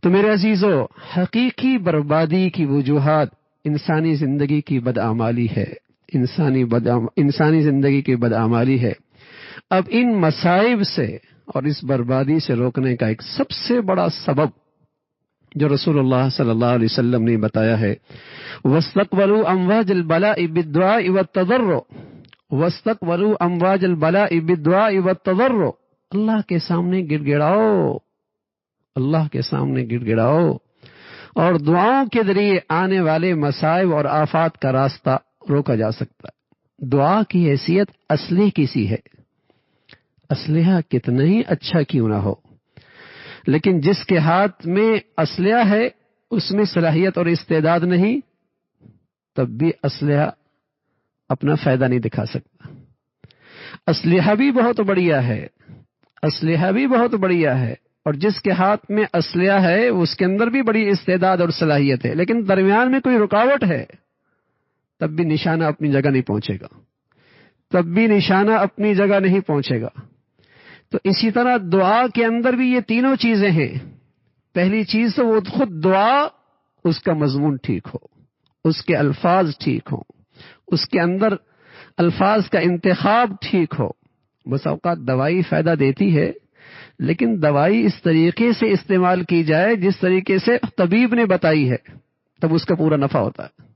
تو میرے عزیزو، حقیقی بربادی کی وجوہات انسانی زندگی کی بدعمالی ہے، انسانی زندگی کی بدعمالی ہے۔ اب ان مصائب سے اور اس بربادی سے روکنے کا ایک سب سے بڑا سبب جو رسول اللہ صلی اللہ علیہ وسلم نے بتایا ہے، وَاسْتَقْبَلُوا أَمْوَاجَ الْبَلَاءِ بِالدُّعَاءِ وَالتَّضَرُّعِ، وَاسْتَقْبَلُوا أَمْوَاجَ الْبَلَاءِ بِالدُّعَاءِ وَالتَّضَرُّعِ، اللہ کے سامنے گڑ گڑاؤ، اللہ کے سامنے گڑ گڑاؤ، اور دعاؤں کے ذریعے آنے والے مصائب اور آفات کا راستہ روکا جا سکتا ہے۔ دعا کی حیثیت اسلحے کی سی ہے، اسلحہ کتنا ہی اچھا کیوں نہ ہو، لیکن جس کے ہاتھ میں اسلحہ ہے اس میں صلاحیت اور استعداد نہیں، تب بھی اسلحہ اپنا فائدہ نہیں دکھا سکتا۔ اسلحہ بھی بہت بڑھیا ہے، اسلحہ بھی بہت بڑھیا ہے، اور جس کے ہاتھ میں اسلحہ ہے اس کے اندر بھی بڑی استعداد اور صلاحیت ہے، لیکن درمیان میں کوئی رکاوٹ ہے، تب بھی نشانہ اپنی جگہ نہیں پہنچے گا، تب بھی نشانہ اپنی جگہ نہیں پہنچے گا۔ تو اسی طرح دعا کے اندر بھی یہ تینوں چیزیں ہیں۔ پہلی چیز تو وہ خود دعا، اس کا مضمون ٹھیک ہو، اس کے الفاظ ٹھیک ہوں، اس کے اندر الفاظ کا انتخاب ٹھیک ہو۔ بس اوقات دوائی فائدہ دیتی ہے، لیکن دوائی اس طریقے سے استعمال کی جائے جس طریقے سے طبیب نے بتائی ہے، تب اس کا پورا نفع ہوتا ہے۔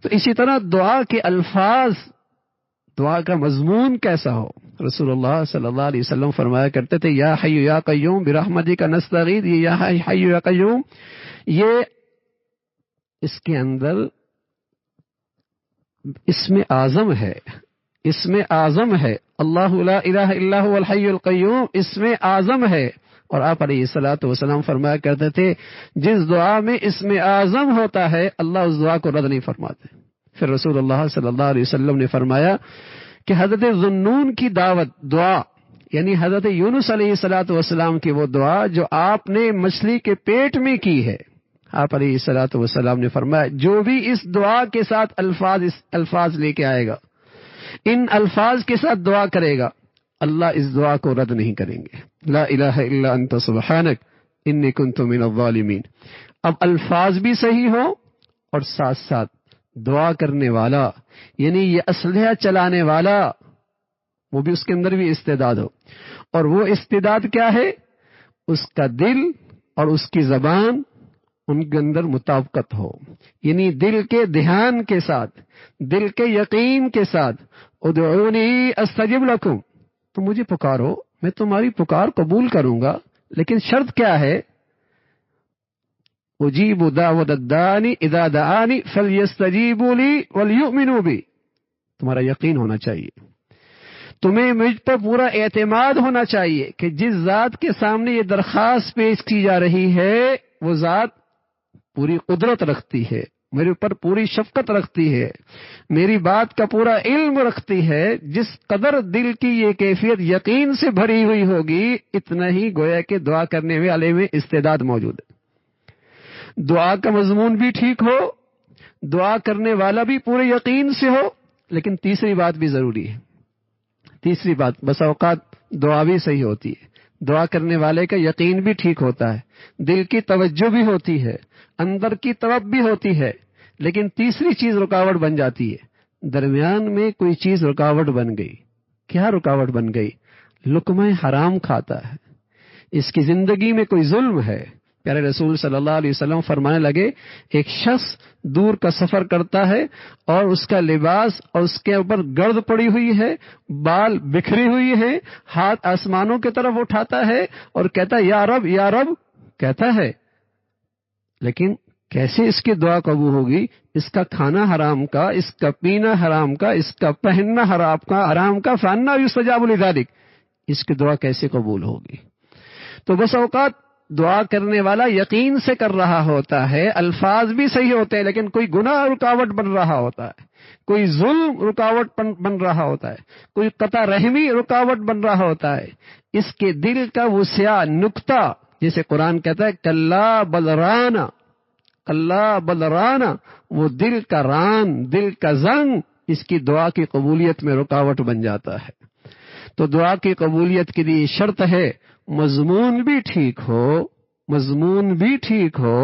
تو اسی طرح دعا کے الفاظ، دعا کا مضمون کیسا ہو۔ رسول اللہ صلی اللہ علیہ وسلم فرمایا کرتے تھے، یا حی یا قیوم برحمتک نستغیث، یہ یا حی یا قیوم، یہ اس کے اندر اسم اعظم ہے، اسم اعظم ہے، اللہ لا الہ الا هو الحی القیوم اسم اعظم ہے۔ اور آپ علیہ الصلوۃ والسلام فرمایا کرتے تھے، جس دعا میں اسم اعظم ہوتا ہے اللہ اس دعا کو رد نہیں فرماتے۔ پھر رسول اللہ صلی اللہ علیہ وسلم نے فرمایا کہ حضرت ذنون کی دعوت دعا، یعنی حضرت یونس علیہ الصلوۃ والسلام کی وہ دعا جو آپ نے مچھلی کے پیٹ میں کی ہے، آپ علیہ الصلوۃ والسلام نے فرمایا جو بھی اس دعا کے ساتھ الفاظ لے کے آئے گا، ان الفاظ کے ساتھ دعا کرے گا، اللہ اس دعا کو رد نہیں کریں گے۔ لا الہ الا انت سبحانک انی کنت من الظالمین۔ اب الفاظ بھی صحیح ہوں اور ساتھ ساتھ دعا کرنے والا، یعنی یہ اسلحہ چلانے والا، وہ بھی اس کے اندر بھی استعداد ہو۔ اور وہ استعداد کیا ہے؟ اس کا دل اور اس کی زبان ان کے اندر مطابقت ہو، یعنی دل کے دھیان کے ساتھ، دل کے یقین کے ساتھ، ادعونی استجب لکم، تم مجھے پکارو میں تمہاری پکار قبول کروں گا، لیکن شرط کیا ہے؟ اجیب دعوت الداعی اذا دعانی فلیستجیبوا لی ولیؤمنوا بی، تمہارا یقین ہونا چاہیے، تمہیں مجھ پر پورا اعتماد ہونا چاہیے کہ جس ذات کے سامنے یہ درخواست پیش کی جا رہی ہے وہ ذات پوری قدرت رکھتی ہے، میرے اوپر پوری شفقت رکھتی ہے، میری بات کا پورا علم رکھتی ہے۔ جس قدر دل کی یہ کیفیت یقین سے بھری ہوئی ہوگی، اتنا ہی گویا کہ دعا کرنے والے میں استعداد موجود ہے۔ دعا کا مضمون بھی ٹھیک ہو، دعا کرنے والا بھی پورے یقین سے ہو، لیکن تیسری بات بھی ضروری ہے۔ تیسری بات، بس اوقات دعا بھی صحیح ہوتی ہے، دعا کرنے والے کا یقین بھی ٹھیک ہوتا ہے، دل کی توجہ بھی ہوتی ہے، اندر کی طرف بھی ہوتی ہے، لیکن تیسری چیز رکاوٹ بن جاتی ہے۔ درمیان میں کوئی چیز رکاوٹ بن گئی۔ کیا رکاوٹ بن گئی؟ لقمہ حرام کھاتا ہے، اس کی زندگی میں کوئی ظلم ہے۔ پیارے رسول صلی اللہ علیہ وسلم فرمانے لگے، ایک شخص دور کا سفر کرتا ہے اور اس کا لباس اور اس کے اوپر گرد پڑی ہوئی ہے، بال بکھری ہوئی ہے، ہاتھ آسمانوں کی طرف اٹھاتا ہے اور کہتا ہے یا رب یا رب کہتا ہے، لیکن کیسے اس کی دعا قبول ہوگی؟ اس کا کھانا حرام کا، اس کا پینا حرام کا، اس کا پہننا حرام کا، فانا یستجاب لذلک، اس کی دعا کیسے قبول ہوگی؟ تو بس اوقات دعا کرنے والا یقین سے کر رہا ہوتا ہے، الفاظ بھی صحیح ہوتے ہیں، لیکن کوئی گناہ رکاوٹ بن رہا ہوتا ہے، کوئی ظلم رکاوٹ بن رہا ہوتا ہے، کوئی قطع رحمی رکاوٹ بن رہا ہوتا ہے، اس کے دل کا وہ سیاہ نقطہ، جسے قرآن کہتا ہے کلا بلرانا، کلا بلرانا، وہ دل کا ران، دل کا زنگ اس کی دعا کی قبولیت میں رکاوٹ بن جاتا ہے۔ تو دعا کی قبولیت کے لیے شرط ہے مضمون بھی ٹھیک ہو، مضمون بھی ٹھیک ہو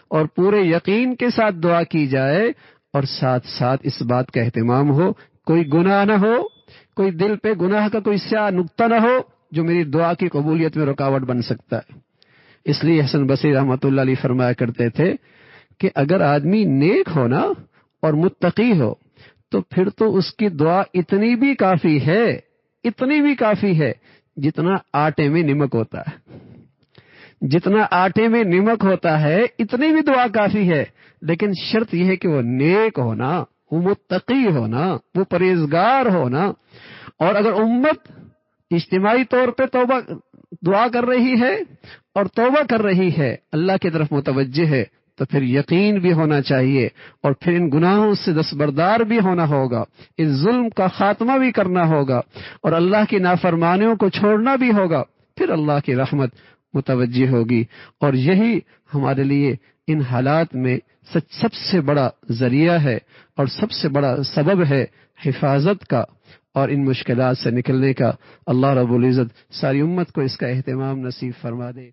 اور پورے یقین کے ساتھ دعا کی جائے، اور ساتھ ساتھ اس بات کا اہتمام ہو کوئی گناہ نہ ہو، کوئی دل پہ گناہ کا کوئی سیاہ نقطہ نہ ہو جو میری دعا کی قبولیت میں رکاوٹ بن سکتا ہے۔ اس لیے حسن بصری رحمۃ اللہ علیہ فرمایا کرتے تھے کہ اگر آدمی نیک ہو نا اور متقی ہو تو پھر تو اس کی دعا اتنی بھی کافی ہے جتنا آٹے میں نمک ہوتا ہے، جتنا آٹے میں نمک ہوتا ہے اتنی بھی دعا کافی ہے، لیکن شرط یہ ہے کہ وہ نیک ہونا، وہ متقی ہونا، وہ پرہیزگار ہونا۔ اور اگر امت اجتماعی طور پہ دعا کر رہی ہے اور توبہ کر رہی ہے، اللہ کی طرف متوجہ ہے، تو پھر یقین بھی ہونا چاہیے اور پھر ان گناہوں سے دستبردار بھی ہونا ہوگا، اس ظلم کا خاتمہ بھی کرنا ہوگا اور اللہ کی نافرمانیوں کو چھوڑنا بھی ہوگا، پھر اللہ کی رحمت متوجہ ہوگی۔ اور یہی ہمارے لیے ان حالات میں سب سے بڑا ذریعہ ہے اور سب سے بڑا سبب ہے حفاظت کا اور ان مشکلات سے نکلنے کا۔ اللہ رب العزت ساری امت کو اس کا اہتمام نصیب فرما دے۔